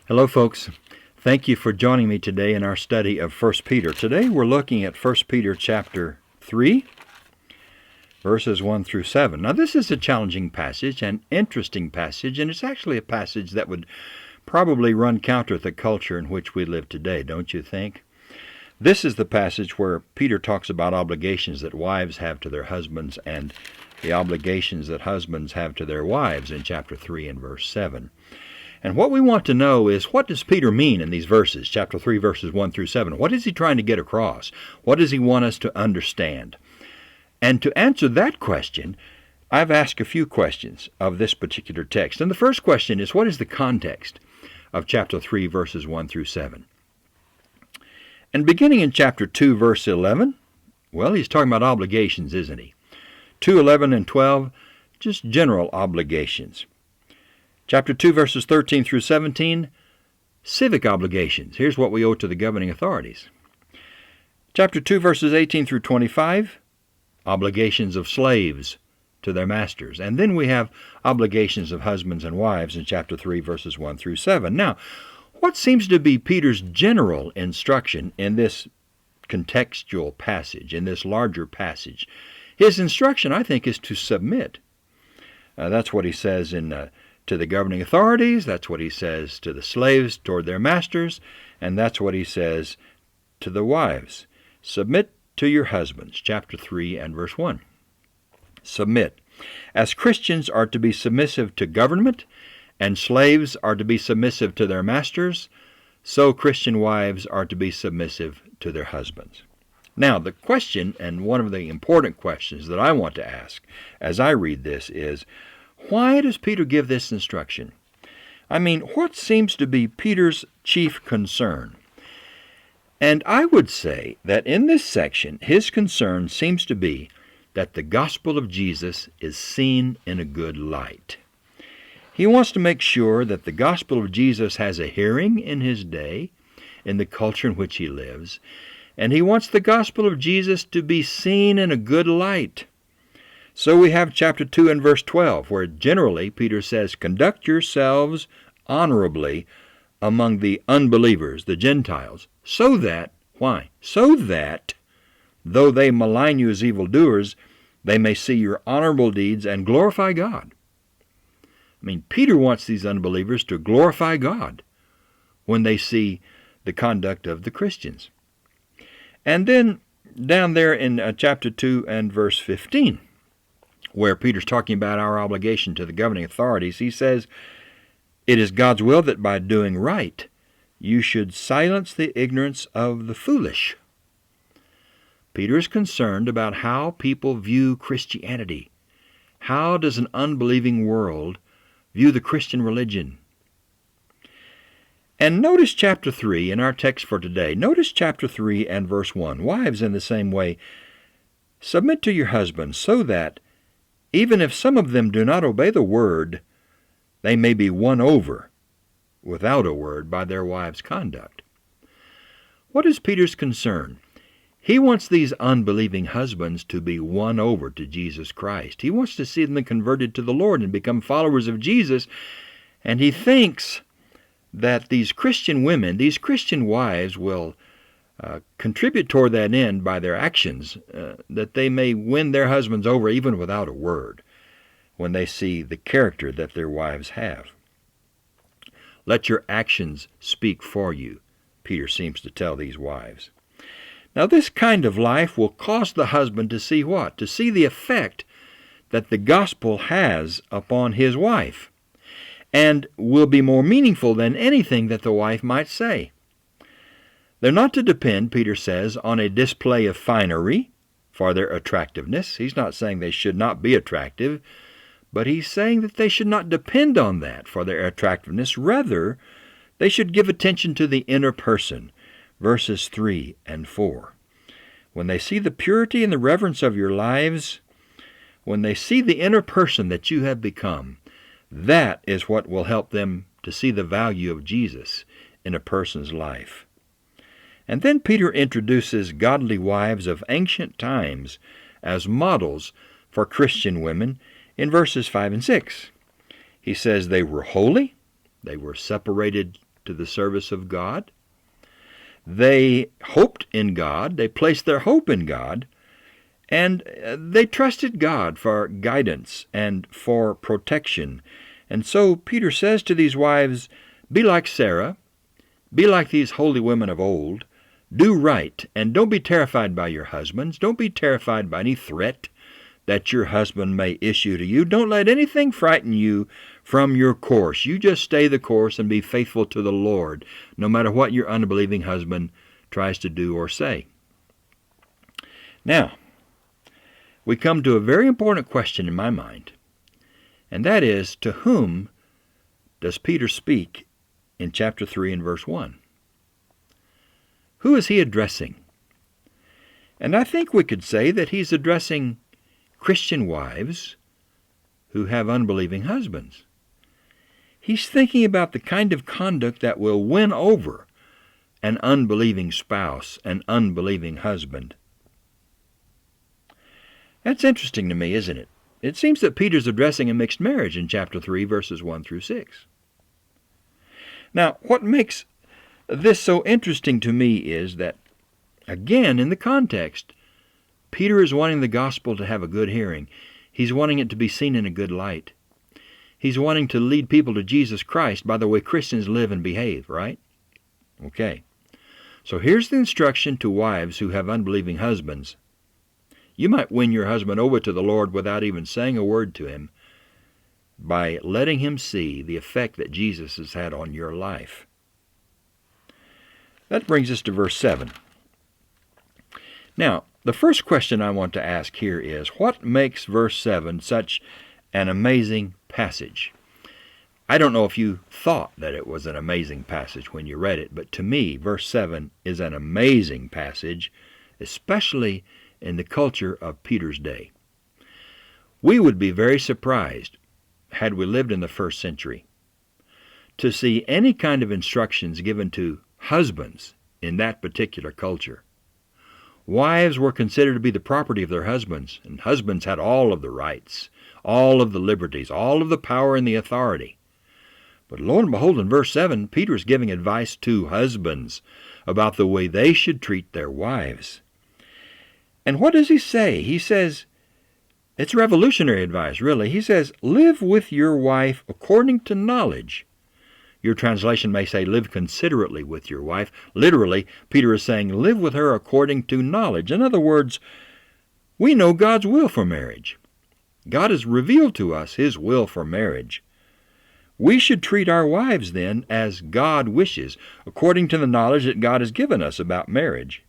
Hello, folks. Thank you for joining me today in our study of 1 Peter. Today we're looking at 1 Peter chapter 3, verses 1 through 7. Now, this is a challenging passage, an interesting passage, and it's actually a passage that would probably run counter to the culture in which we live today, don't you think? This is the passage where Peter talks about obligations that wives have to their husbands and the obligations that husbands have to their wives in chapter 3 and verse 7. And what we want to know is, what does Peter mean in these verses, chapter 3, verses 1 through 7? What is he trying to get across? What does he want us to understand? And to answer that question, I've asked a few questions of this particular text. And the first question is, what is the context of chapter 3, verses 1 through 7? And beginning in chapter 2, verse 11, well, he's talking about obligations, isn't he? 2, 11, and 12, just general obligations. Chapter 2, verses 13 through 17, civic obligations. Here's what we owe to the governing authorities. Chapter 2, verses 18 through 25, obligations of slaves to their masters. And then we have obligations of husbands and wives in chapter 3, verses 1 through 7. Now, what seems to be Peter's general instruction in this contextual passage, in this larger passage? His instruction, I think, is to submit. That's what he says to the governing authorities, that's what he says to the slaves toward their masters, and that's what he says to the wives. Submit to your husbands, chapter 3 and verse 1. Submit. As Christians are to be submissive to government, and slaves are to be submissive to their masters, so Christian wives are to be submissive to their husbands. Now, the question, and one of the important questions that I want to ask as I read this is, why does Peter give this instruction? I mean, what seems to be Peter's chief concern? And I would say that in this section, his concern seems to be that the gospel of Jesus is seen in a good light. He wants to make sure that the gospel of Jesus has a hearing in his day, in the culture in which he lives, and he wants the gospel of Jesus to be seen in a good light. So we have chapter 2 and verse 12, where generally Peter says, conduct yourselves honorably among the unbelievers, the Gentiles, so that, why? So that, though they malign you as evildoers, they may see your honorable deeds and glorify God. I mean, Peter wants these unbelievers to glorify God when they see the conduct of the Christians. And then down there in chapter 2 and verse 15, where Peter's talking about our obligation to the governing authorities, he says, it is God's will that by doing right you should silence the ignorance of the foolish. Peter is concerned about how people view Christianity. How does an unbelieving world view the Christian religion? And notice chapter 3 in our text for today. Notice chapter 3 and verse 1. Wives, in the same way, submit to your husbands, so that even if some of them do not obey the word, they may be won over without a word by their wives' conduct. What is Peter's concern? He wants these unbelieving husbands to be won over to Jesus Christ. He wants to see them converted to the Lord and become followers of Jesus, and he thinks that these Christian women, these Christian wives will contribute toward that end by their actions, that they may win their husbands over even without a word when they see the character that their wives have. Let your actions speak for you, Peter seems to tell these wives. Now, this kind of life will cause the husband to see what? To see the effect that the gospel has upon his wife, and will be more meaningful than anything that the wife might say. They're not to depend, Peter says, on a display of finery for their attractiveness. He's not saying they should not be attractive, but he's saying that they should not depend on that for their attractiveness. Rather, they should give attention to the inner person, verses 3 and 4. When they see the purity and the reverence of your lives, when they see the inner person that you have become, that is what will help them to see the value of Jesus in a person's life. And then Peter introduces godly wives of ancient times as models for Christian women in verses 5 and 6. He says they were holy, they were separated to the service of God. They hoped in God, they placed their hope in God, and they trusted God for guidance and for protection. And so Peter says to these wives, be like Sarah, be like these holy women of old, do right, and don't be terrified by your husbands, don't be terrified by any threat that your husband may issue to you. Don't let anything frighten you from your course. You just stay the course and be faithful to the Lord, no matter what your unbelieving husband tries to do or say. Now, we come to a very important question in my mind, and that is, to whom does Peter speak in chapter 3 and verse 1? Who is he addressing? And I think we could say that he's addressing Christian wives who have unbelieving husbands. He's thinking about the kind of conduct that will win over an unbelieving spouse, an unbelieving husband. That's interesting to me, isn't it? It seems that Peter's addressing a mixed marriage in chapter 3, verses 1 through 6. Now, what makes this so interesting to me is that, again, in the context, Peter is wanting the gospel to have a good hearing. He's wanting it to be seen in a good light. He's wanting to lead people to Jesus Christ by the way Christians live and behave, right? Okay. So here's the instruction to wives who have unbelieving husbands. You might win your husband over to the Lord without even saying a word to him by letting him see the effect that Jesus has had on your life. That brings us to verse 7. Now, the first question I want to ask here is, what makes verse 7 such an amazing passage? I don't know if you thought that it was an amazing passage when you read it, but to me, verse 7 is an amazing passage, especially in the culture of Peter's day. We would be very surprised, had we lived in the first century, to see any kind of instructions given to husbands in that particular culture. Wives were considered to be the property of their husbands, and husbands had all of the rights, all of the liberties, all of the power and the authority. But lo and behold, in verse 7, Peter is giving advice to husbands about the way they should treat their wives. And what does he say? He says, it's revolutionary advice, really. He says, live with your wife according to knowledge. Your translation may say, live considerately with your wife. Literally, Peter is saying, live with her according to knowledge. In other words, we know God's will for marriage. God has revealed to us His will for marriage. We should treat our wives, then, as God wishes, according to the knowledge that God has given us about marriage.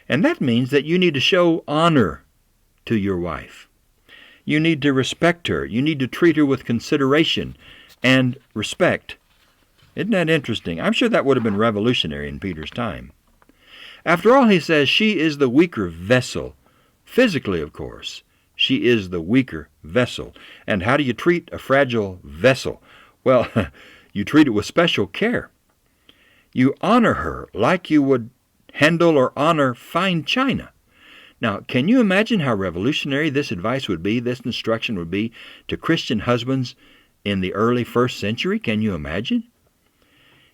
And that means that you need to show honor to your wife. You need to respect her. You need to treat her with consideration and respect. Isn't that interesting? I'm sure that would have been revolutionary in Peter's time. After all, he says, she is the weaker vessel. Physically, of course, she is the weaker vessel. And how do you treat a fragile vessel? Well, you treat it with special care. You honor her like you would handle or honor fine china. Now, can you imagine how revolutionary this advice would be, this instruction would be to Christian husbands in the early first century? Can you imagine?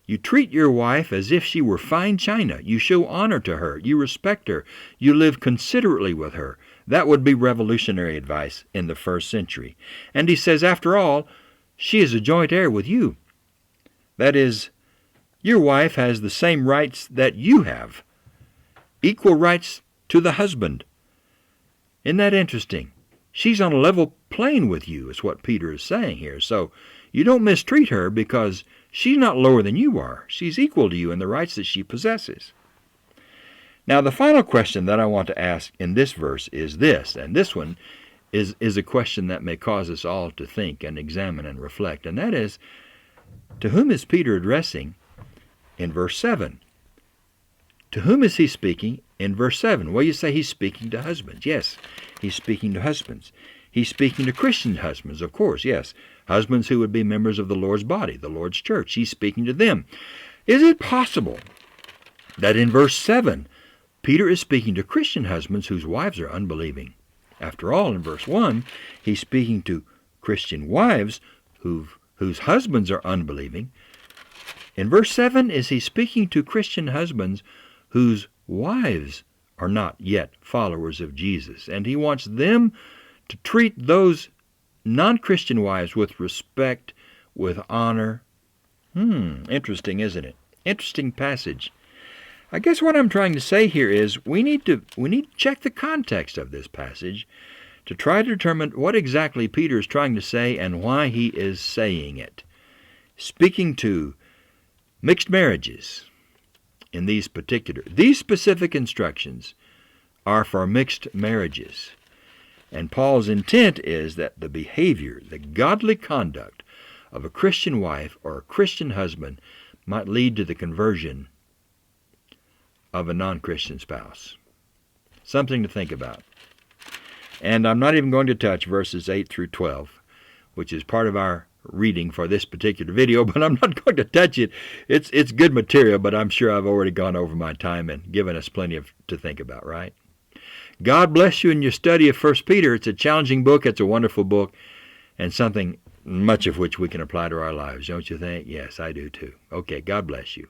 You treat your wife as if she were fine china. You show honor to her. You respect her. You live considerately with her. That would be revolutionary advice in the first century. And he says, after all, she is a joint heir with you. That is, your wife has the same rights that you have. Equal rights to the husband. Isn't that interesting? She's on a level plane with you, is what Peter is saying here. So you don't mistreat her because she's not lower than you are. She's equal to you in the rights that she possesses. Now, the final question that I want to ask in this verse is this, and this one is a question that may cause us all to think and examine and reflect, and that is, to whom is Peter addressing in verse 7? To whom is he speaking in verse 7? Well, you say he's speaking to husbands. Yes, he's speaking to husbands. He's speaking to Christian husbands, of course, yes. Husbands who would be members of the Lord's body, the Lord's church. He's speaking to them. Is it possible that in verse 7, Peter is speaking to Christian husbands whose wives are unbelieving? After all, in verse 1, he's speaking to Christian wives whose husbands are unbelieving. In verse 7, is he speaking to Christian husbands whose wives are not yet followers of Jesus, and he wants them to treat those non-Christian wives with respect, with honor. Interesting, isn't it? Interesting passage. I guess what I'm trying to say here is we need to check the context of this passage to try to determine what exactly Peter is trying to say and why he is saying it. Speaking to mixed marriages in these specific instructions are for mixed marriages. And Paul's intent is that the behavior, the godly conduct of a Christian wife or a Christian husband might lead to the conversion of a non-Christian spouse. Something to think about. And I'm not even going to touch verses 8 through 12, which is part of our reading for this particular video, but I'm not going to touch it. It's good material, but I'm sure I've already gone over my time and given us plenty to think about, right? God bless you in your study of 1 Peter. It's a challenging book. It's a wonderful book, and something much of which we can apply to our lives, don't you think? Yes, I do too. Okay, God bless you.